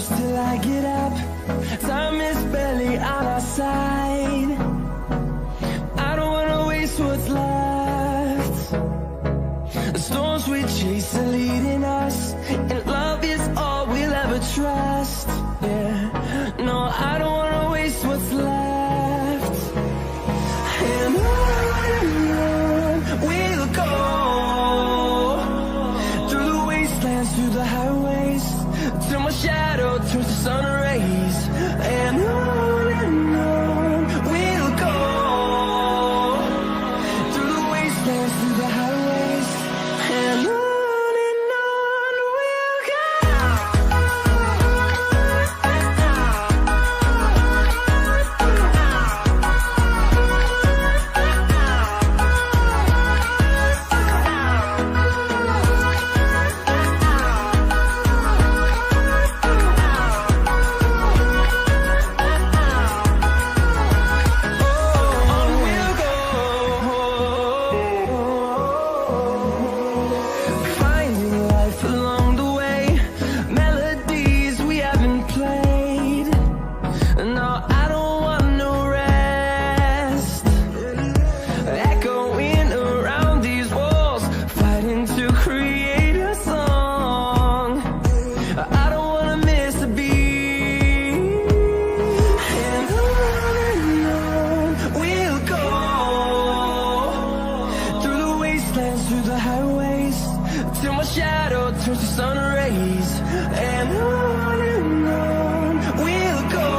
close till I get up. Time is barely on our side. I don't wanna waste what's left. The storms we chase are leading us, and love is all we'll ever trust. Yeah, no, I don't wanna waste what's left. And on we'll go, through the wastelands, through the highways, till my shadow turns to sun rays. And on we'll go, through the wastelands, through the highways, and on we'll go. Through the highways, till my shadow turns to sun rays. And on we'll go,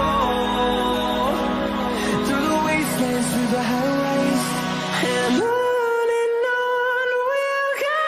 through the wastelands, through the highways, and on we'll go.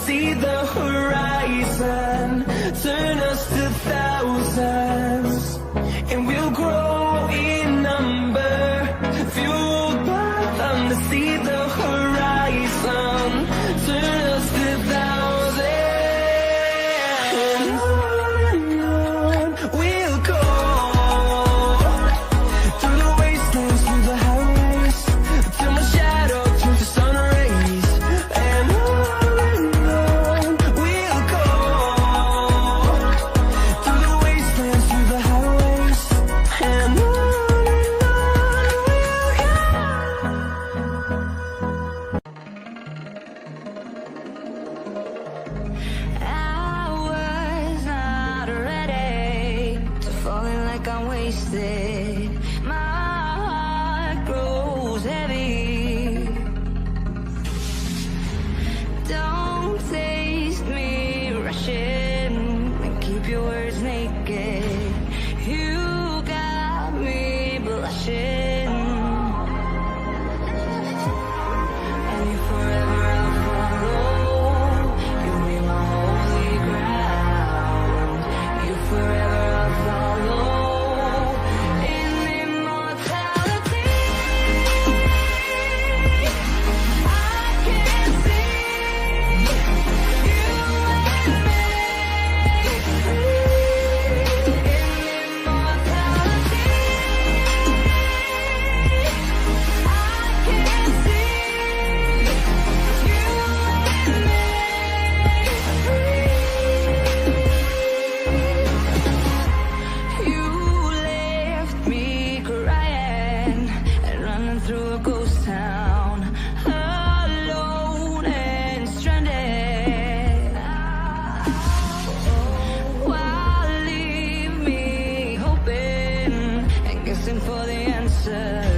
See the horizon, turn us to thousands, and we'll grow in number, fueled by them to see the horizon, turn us to thousands, and on we'll go, through the wastelands, through the highways, till my shadow turns to sun rays, and I'm wasted, my heart grows heavy. Don't taste me rushing, and keep your words naked. You got me blushing, and you forever I'll follow. You'll be my holy ground. You forever I'll follow. Through a ghost town, alone and stranded. Why leave me hoping and guessing for the answer?